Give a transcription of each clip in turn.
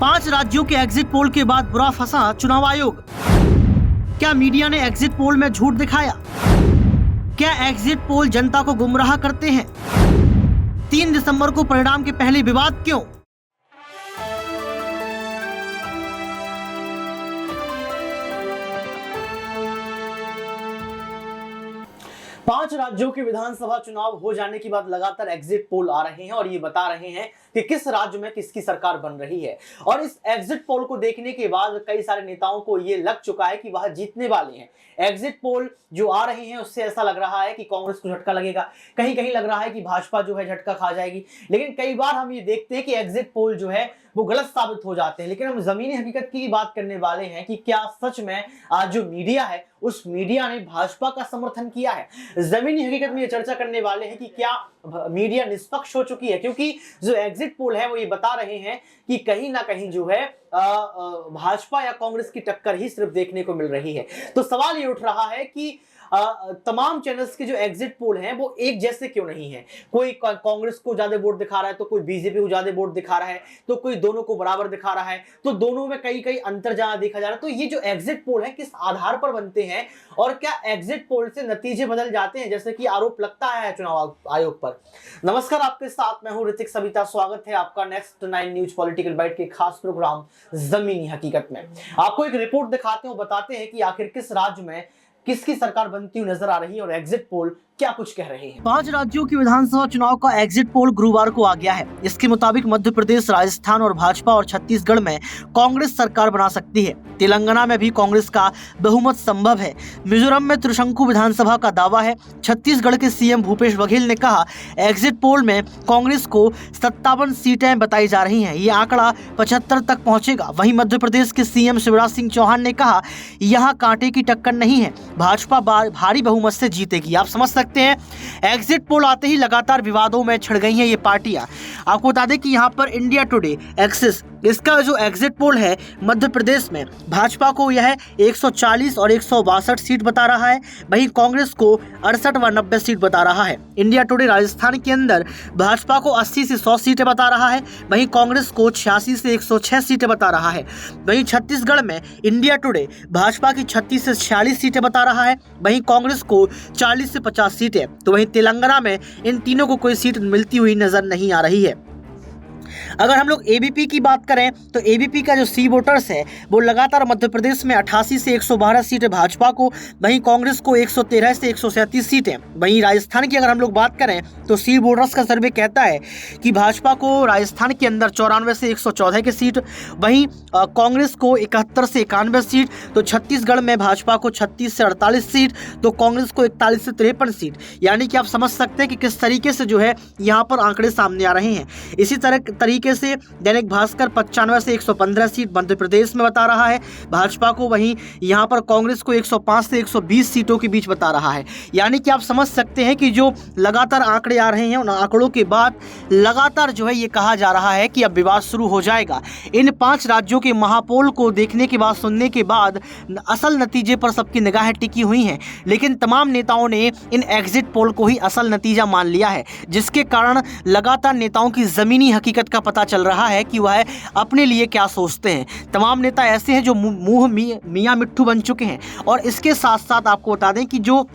5 राज्यों के exit poll के बाद बुरा फंसा चुनाव आयोग। क्या मीडिया ने एग्जिट पोल में झूठ दिखाया? क्या एग्जिट पोल जनता को गुमराह करते हैं? 3 दिसंबर को परिणाम के पहले विवाद क्यों? पांच राज्यों के विधानसभा चुनाव हो जाने के बाद लगातार एग्जिट पोल आ रहे हैं और ये बता रहे हैं कि किस राज्य में किसकी सरकार बन रही है। और इस एग्जिट पोल को देखने के बाद कई सारे नेताओं को ये लग चुका है कि वह जीतने वाले हैं। एग्जिट पोल जो आ रहे हैं उससे ऐसा लग रहा है कि कांग्रेस को झटका लगेगा, कहीं कहीं लग रहा है कि भाजपा जो है झटका खा जाएगी। लेकिन कई बार हम ये देखते हैं कि एग्जिट पोल जो है वो गलत साबित हो जाते हैं। लेकिन हम जमीनी हकीकत की बात करने वाले हैं कि क्या सच में आज जो मीडिया है उस मीडिया ने भाजपा का समर्थन किया है। जमीनी हकीकत में ये चर्चा करने वाले हैं कि क्या मीडिया निष्पक्ष हो चुकी है, क्योंकि जो एग्जिट पोल है वो ये बता रहे हैं कि कहीं ना कहीं जो है भाजपा या कांग्रेस की टक्कर ही सिर्फ देखने को मिल रही है। तो सवाल ये उठ रहा है कि तमाम चैनल्स के जो एग्जिट पोल हैं वो एक जैसे क्यों नहीं है। कोई कांग्रेस को ज्यादा वोट दिखा रहा है, तो कोई बीजेपी को ज्यादा वोट दिखा रहा है, तो कोई दोनों को बराबर दिखा रहा है, तो दोनों में कई कई अंतर जहां देखा जा रहा है। तो ये जो एग्जिट पोल है किस आधार पर बनते हैं और क्या एग्जिट पोल से नतीजे बदल जाते हैं, जैसे कि आरोप लगता है चुनाव आयोग पर। नमस्कार, आपके साथ मैं हूं ऋतिक सविता। स्वागत है आपका नेक्स्ट 9 न्यूज पॉलिटिकल बाइट के खास प्रोग्राम जमीनी हकीकत में। आपको एक रिपोर्ट दिखाते हैं, बताते हैं कि आखिर किस राज्य में किसकी सरकार बनती हुई नजर आ रही है और एग्जिट पोल क्या कुछ कह रहे हैं। 5 राज्यों की विधानसभा चुनाव का एग्जिट पोल गुरुवार को आ गया है। इसके मुताबिक मध्य प्रदेश, राजस्थान और भाजपा और छत्तीसगढ़ में कांग्रेस सरकार बना सकती है। तेलंगाना में भी कांग्रेस का बहुमत संभव है। मिजोरम में त्रिशंकु विधानसभा का दावा है। छत्तीसगढ़ के सीएम भूपेश बघेल ने कहा, एग्जिट पोल में कांग्रेस को 57 सीटें बताई जा रही हैं। ये आंकड़ा 75 तक पहुंचेगा। वहीं मध्य प्रदेश के सीएम शिवराज सिंह चौहान ने कहा, यहाँ कांटे की टक्कर नहीं है, भाजपा भारी बहुमत से जीतेगी। आप समझ सकते हैं, एग्जिट पोल आते ही लगातार विवादों में छिड़ गई हैं ये पार्टियां। आपको बता दें कि यहाँ पर इंडिया टुडे एक्सिस, इसका जो एग्जिट पोल है मध्य प्रदेश में भाजपा को यह 140 और 162 सीट बता रहा है। वहीं कांग्रेस को 68 व 90 सीट बता रहा है। इंडिया टुडे राजस्थान के अंदर भाजपा को 80 से 100 सीटें बता रहा है। वहीं कांग्रेस को 86 से 106 सीटें बता रहा है। वहीं छत्तीसगढ़ में इंडिया टुडे भाजपा की 36 से 46 सीटें बता रहा है। वहीं कांग्रेस को 40 से 50 सीटें। तो वहीं तेलंगाना में इन तीनों को कोई सीट मिलती हुई नजर नहीं आ रही है। अगर हम लोग एबीपी की बात करें तो एबीपी का जो सी वोटर्स है वो लगातार मध्य प्रदेश में 88 से 112 सीटें भाजपा को, वहीं कांग्रेस को 113 से 137 सीटें। वहीं राजस्थान की अगर हम लोग बात करें तो सी वोटर्स का सर्वे कहता है कि भाजपा को राजस्थान के अंदर 94 से 114 की सीट, वहीं कांग्रेस को 71 से 91 सीट। तो छत्तीसगढ़ में भाजपा को 36 से 48 सीट, तो कांग्रेस को 41 से 53 सीट। यानी कि आप समझ सकते हैं कि किस तरीके से जो है यहाँ पर आंकड़े सामने आ रहे हैं। इसी तरीके से दैनिक भास्कर 95 से 115 सीट मध्य प्रदेश में बता रहा है भाजपा को, वहीं यहां पर कांग्रेस को 105 से 120 सीटों के बीच बता रहा है। यानी कि आप समझ सकते हैं कि जो लगातार आंकड़े आ रहे हैं उन आंकड़ों के बाद लगातार जो है ये कहा जा रहा है कि अब विवाद शुरू हो जाएगा। इन 5 राज्यों के महापोल को देखने के बाद, सुनने के बाद असल नतीजे पर सबकी निगाहें टिकी हुई हैं। लेकिन तमाम नेताओं ने इन एग्जिट पोल को ही असल नतीजा मान लिया है, जिसके कारण लगातार नेताओं की जमीनी हकीकत का पता चल रहा है कि वह अपने लिए क्या सोचते हैं। तमाम नेता ऐसे हैं जो मुंह मियां मिट्ठू बन चुके हैं। और इसके साथ साथ आपको बता दें कि जो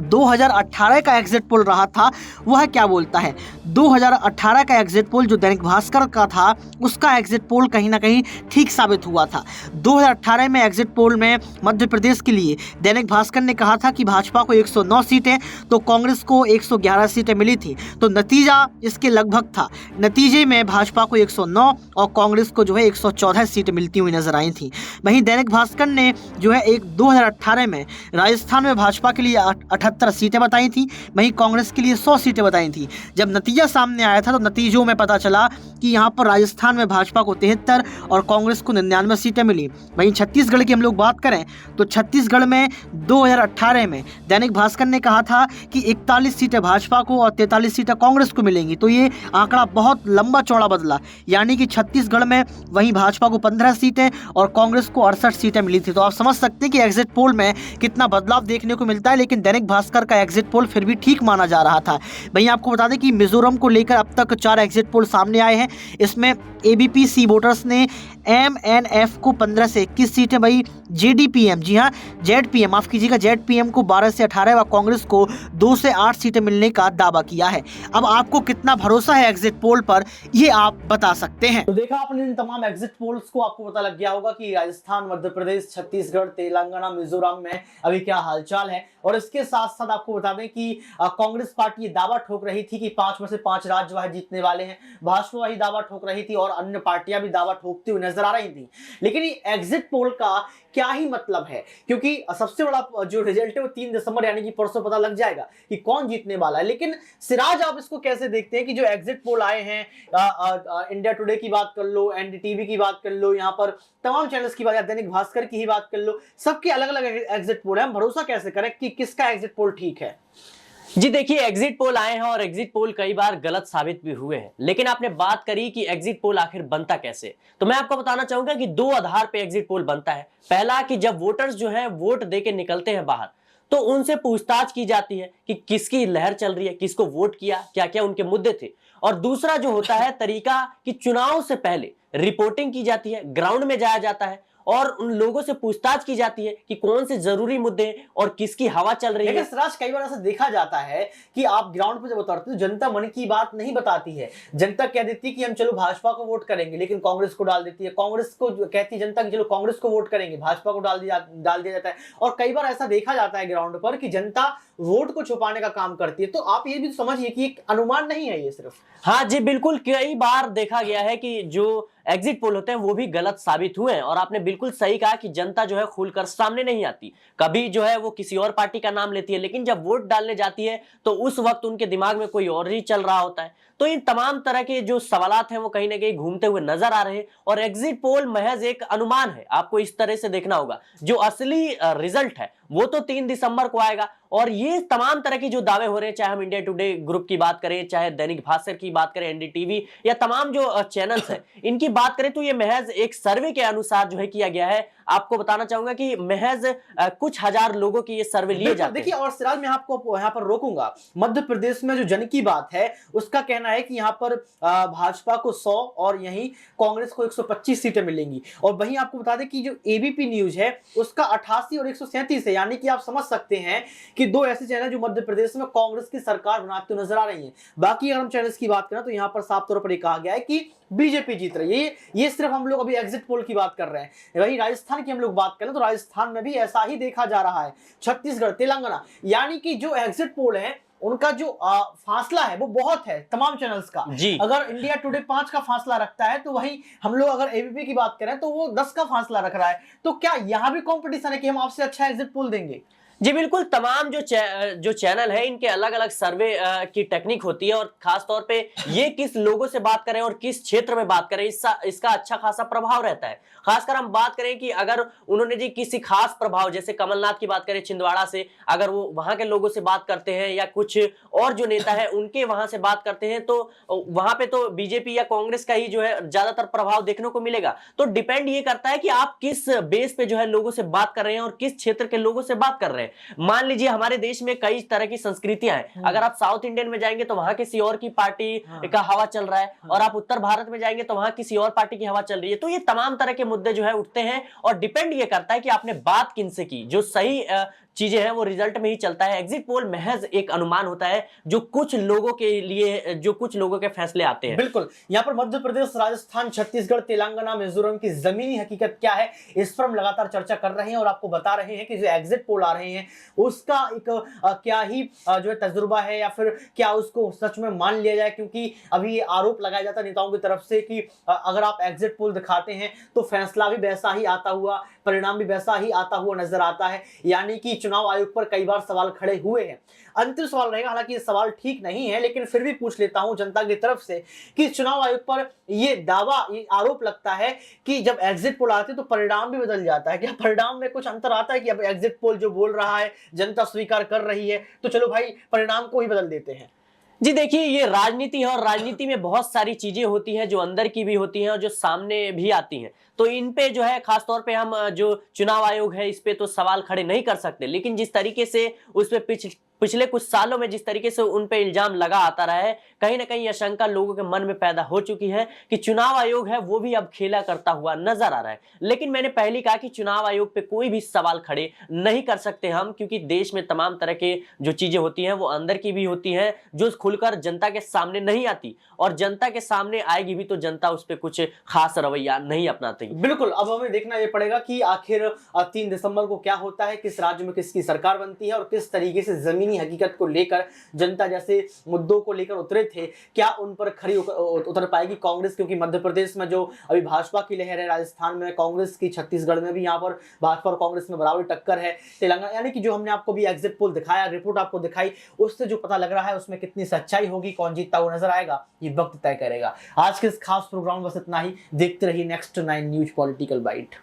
2018 का एग्जिट पोल रहा था वह क्या बोलता है। 2018 का एग्जिट पोल जो दैनिक भास्कर का था उसका एग्जिट पोल कहीं ना कहीं ठीक साबित हुआ था। 2018 में एग्जिट पोल में मध्य प्रदेश के लिए दैनिक भास्कर ने कहा था कि भाजपा को 109 सीटें तो कांग्रेस को 111 सीटें मिली थी। तो नतीजा इसके लगभग था। नतीजे में भाजपा को 109 और कांग्रेस को जो है 114 सीटें मिलती हुई नजर आई थी। वहीं दैनिक भास्कर ने जो है 2018 में राजस्थान में भाजपा के लिए 78 सीटें बताई थी, वहीं कांग्रेस के लिए 100 सीटें बताई थी। जब नतीजा सामने आया था तो नतीजों में पता चला कि यहाँ पर राजस्थान में भाजपा को 73 और कांग्रेस को 99 सीटें मिली। वहीं छत्तीसगढ़ की हम लोग बात करें तो छत्तीसगढ़ में 2018 में दैनिक भास्कर ने कहा था कि 41 सीटें भाजपा को और 43 सीटें कांग्रेस को मिलेंगी। तो ये आंकड़ा बहुत लंबा चौड़ा बदला, यानी कि छत्तीसगढ़ में वहीं भाजपा को 15 सीटें और कांग्रेस को 68 सीटें मिली थी। तो आप समझ सकते हैं कि एग्जिट पोल में कितना बदलाव देखने को मिलता है। लेकिन दैनिक भास्कर का एग्जिट पोल फिर भी ठीक माना जा रहा था। वहीं आपको बता दें कि मिजोरम मिजोरम को लेकर अब तक 4 एग्जिट पोल सामने आए हैं। इसमें एबीपी सी वोटर्स ने एमएनएफ को 15 से 21 सीटें, भाई जेडीपीएम, जी हाँ जेडपीएम, माफ कीजिएगा जेडपीएम को 12 से 18 व कांग्रेस को 2 से 8 सीटें मिलने का दावा किया है। अब आपको कितना भरोसा है एग्जिट पोल पर, ये आप बता सकते हैं। तो देखा आपने इन तमाम एग्जिट पोल्स को, आपको पता लग गया होगा कि राजस्थान, मध्य प्रदेश, छत्तीसगढ़, तेलंगाना, मिजोरम में अभी क्या हालचाल है। और इसके साथ साथ आपको बता दें कि कांग्रेस पार्टी ये दावा ठोक रही थी कि 5 में से 5 राज्य वह जीतने वाले हैं। भाजपा वही दावा ठोक रही थी और अन्य पार्टियां भी दावा ठोकती हुई नजर आ रही थी। लेकिन ये एग्जिट पोल का क्या ही मतलब है, क्योंकि सबसे बड़ा जो रिजल्ट है वो 3 दिसंबर यानी कि परसों पता लग जाएगा कि कौन जीतने वाला है। लेकिन सिराज, आप इसको कैसे देखते हैं कि जो एग्जिट पोल आए हैं, इंडिया टुडे की बात कर लो, एनडीटीवी की बात कर लो, यहाँ पर तमाम चैनल्स की बात, दैनिक भास्कर की ही बात कर लो, सबके अलग अलग एग्जिट पोल है। हम भरोसा कैसे करें कि किसका एग्जिट पोल ठीक है? जी देखिए, एग्जिट पोल आए हैं और एग्जिट पोल कई बार गलत साबित भी हुए हैं। लेकिन आपने बात करी कि एग्जिट पोल आखिर बनता कैसे, तो मैं आपको बताना चाहूंगा कि 2 आधार पे एग्जिट पोल बनता है। पहला कि जब वोटर्स जो है वोट देके निकलते हैं बाहर, तो उनसे पूछताछ की जाती है कि किसकी लहर चल रही है, किसको वोट किया, क्या क्या उनके मुद्दे थे। और दूसरा जो होता है तरीका कि चुनाव से पहले रिपोर्टिंग की जाती है, ग्राउंड में जाया जाता है और उन लोगों से पूछताछ की जाती है कि कौन से जरूरी मुद्दे और किसकी हवा चल रही है। लेकिन सराज, कई बार ऐसा देखा जाता है कि आप ग्राउंड पर जब उतरते हो, जनता मन की बात नहीं बताती है। जनता कह देती है कि हम चलो भाजपा को वोट करेंगे, लेकिन कांग्रेस को डाल देती है। कांग्रेस को कहती है जनता कि चलो कांग्रेस को वोट करेंगे, भाजपा को डाल दिया जाता है। और कई बार ऐसा देखा जाता है ग्राउंड पर कि जनता वोट को छुपाने का काम करती है। तो आप ये भी समझिए कि एक अनुमान नहीं है ये सिर्फ। हाँ जी बिल्कुल, कई बार देखा गया है कि जो एग्जिट पोल होते हैं वो भी गलत साबित हुए हैं। और आपने बिल्कुल सही कहा कि जनता जो है खुलकर सामने नहीं आती। कभी जो है वो किसी और पार्टी का नाम लेती है, लेकिन जब वोट डालने जाती है तो उस वक्त उनके दिमाग में कोई और ही चल रहा होता है। तो इन तमाम तरह के जो सवालात हैं वो कहीं ना कहीं घूमते हुए नजर आ रहे हैं। और एग्जिट पोल महज एक अनुमान है, आपको इस तरह से देखना होगा। जो असली रिजल्ट है वो तो 3 दिसंबर को आएगा। और ये तमाम तरह की जो दावे हो रहे हैं, चाहे हम इंडिया टुडे ग्रुप की बात करें, चाहे दैनिक भास्कर की बात करें, एनडीटीवी या तमाम जो चैनल्स हैं इनकी बात करें, तो ये महज एक सर्वे के अनुसार जो है किया गया है। आपको बताना चाहूंगा कि महज कुछ हजार लोगों की ये सर्वे लिए जाते हैं। देखिए, और सिराज, मैं आपको यहाँ पर रोकूंगा। मध्य प्रदेश में जो जन की बात है उसका कहना है कि यहाँ पर भाजपा को 100 और यहीं कांग्रेस को 125 सीटें मिलेंगी। और वहीं आपको बता दें कि जो एबीपी न्यूज है उसका 88 और 137 है। यानी कि आप समझ सकते हैं कि 2 ऐसे चैनल जो मध्य प्रदेश में कांग्रेस की सरकार बनाते हुए नजर आ रही हैं। बाकी अगर हम चैनल्स की बात करें तो यहाँ पर साफ तौर पर कहा गया है कि बीजेपी जीत रही है। ये सिर्फ हम लोग अभी एग्जिट पोल की बात कर रहे हैं। वहीं राजस्थान की हम लोग बात करें तो राजस्थान में भी ऐसा ही देखा जा रहा है, छत्तीसगढ़, तेलंगाना। यानी कि जो एग्जिट पोल है उनका जो फासला है वो बहुत है तमाम चैनल्स का। अगर इंडिया टुडे 5 का फासला रखता है तो वही हम लोग अगर एबीपी की बात करें तो वो 10 का फासला रख रहा है। तो क्या यहां भी कंपटीशन है कि हम आपसे अच्छा एग्जिट पोल देंगे? जी बिल्कुल, तमाम जो चैनल है इनके अलग अलग सर्वे की टेक्निक होती है। और खास तौर पे ये किस लोगों से बात करें और किस क्षेत्र में बात करें, इसका अच्छा खासा प्रभाव रहता है। खासकर हम बात करें कि अगर उन्होंने जी किसी खास प्रभाव, जैसे कमलनाथ की बात करें छिंदवाड़ा से, अगर वो वहां के लोगों से बात करते हैं या कुछ और जो नेता है उनके वहां से बात करते हैं, तो वहां पे तो बीजेपी या कांग्रेस का ही जो है ज्यादातर प्रभाव देखने को मिलेगा। तो डिपेंड ये करता है कि आप किस बेस पे जो है लोगों से बात कर रहे हैं और किस क्षेत्र के लोगों से बात कर रहे हैं। मान लीजिए हमारे देश में कई तरह की संस्कृतियां हैं। अगर आप साउथ इंडियन में जाएंगे तो वहां किसी और की पार्टी का हवा चल रहा है, और आप उत्तर भारत में जाएंगे तो वहां किसी और पार्टी की हवा चल रही है। तो ये तमाम तरह के मुद्दे जो है उठते हैं और डिपेंड ये करता है कि आपने बात किनसे की। जो सही चीजें हैं वो रिजल्ट में ही चलता है। एग्जिट पोल महज एक अनुमान होता है जो कुछ लोगों के लिए, जो कुछ लोगों के फैसले आते हैं। बिल्कुल, यहाँ पर मध्य प्रदेश, राजस्थान, छत्तीसगढ़, तेलंगाना, मिजोरम की जमीनी हकीकत क्या है इस पर हम लगातार चर्चा कर रहे हैं और आपको बता रहे हैं कि जो एग्जिट पोल आ रहे हैं उसका एक क्या ही जो है तजुर्बा है या फिर क्या उसको सच में मान लिया जाए। क्योंकि अभी ये आरोप लगाया जाता है नेताओं की तरफ से कि अगर आप एग्जिट पोल दिखाते हैं तो फैसला भी वैसा ही आता हुआ, परिणाम भी वैसा ही आता हुआ नजर आता है। यानी कि चुनाव आयोग पर कई बार सवाल खड़े हुए हैं। अंतिम सवाल रहेगा, हालांकि ये सवाल ठीक नहीं है लेकिन फिर भी पूछ लेता हूं जनता की तरफ से कि चुनाव आयोग पर ये दावा, ये आरोप लगता है कि जब एग्जिट पोल आते तो परिणाम भी बदल जाता है। क्या परिणाम में कुछ अंतर आता है कि अब एग्जिट पोल जो बोल रहा है जनता स्वीकार कर रही है तो चलो भाई परिणाम को ही बदल देते हैं? जी देखिए, ये राजनीति है और राजनीति में बहुत सारी चीजें होती हैं जो अंदर की भी होती हैं और जो सामने भी आती हैं। तो इन पे जो है खासतौर पे हम जो चुनाव आयोग है इस पे तो सवाल खड़े नहीं कर सकते, लेकिन जिस तरीके से उस पे पिछले कुछ सालों में जिस तरीके से उन पे इल्जाम लगा आता रहा है, कहीं ना कहीं यह शंका लोगों के मन में पैदा हो चुकी है कि चुनाव आयोग है वो भी अब खेला करता हुआ नजर आ रहा है। लेकिन मैंने पहले कहा कि चुनाव आयोग पे कोई भी सवाल खड़े नहीं कर सकते हम, क्योंकि देश में तमाम तरह के जो चीजें होती हैं वो अंदर की भी होती हैं जो खुलकर जनता के सामने नहीं आती, और जनता के सामने आएगी भी तो जनता उस पर कुछ खास रवैया नहीं अपनाती। बिल्कुल, अब हमें देखना ये पड़ेगा कि आखिर 3 दिसंबर को क्या होता है, किस राज्य में किसकी सरकार बनती है और किस तरीके से जमीनी हकीकत को लेकर जनता जैसे मुद्दों को लेकर उतरे थे, क्या उन पर खरी उतर पाएगी कांग्रेस, क्योंकि मध्य प्रदेश में जो अभी भाजपा की लहर है, राजस्थान में कांग्रेस की, छत्तीसगढ़ में भी यहाँ पर भाजपा और कांग्रेस में बराबरी टक्कर है, तेलंगाना, यानी कि जो हमने आपको भी एग्जिट पोल दिखाया, रिपोर्ट आपको दिखाई, उससे जो पता लग रहा है उसमें कितनी सच्चाई होगी, कौन जीतता हुआ नजर आएगा, ये वक्त तय करेगा। आज के इस खास प्रोग्राम में बस इतना ही। देखते रहिए नेक्स्ट 9 न्यूज पॉलिटिकल बाइट।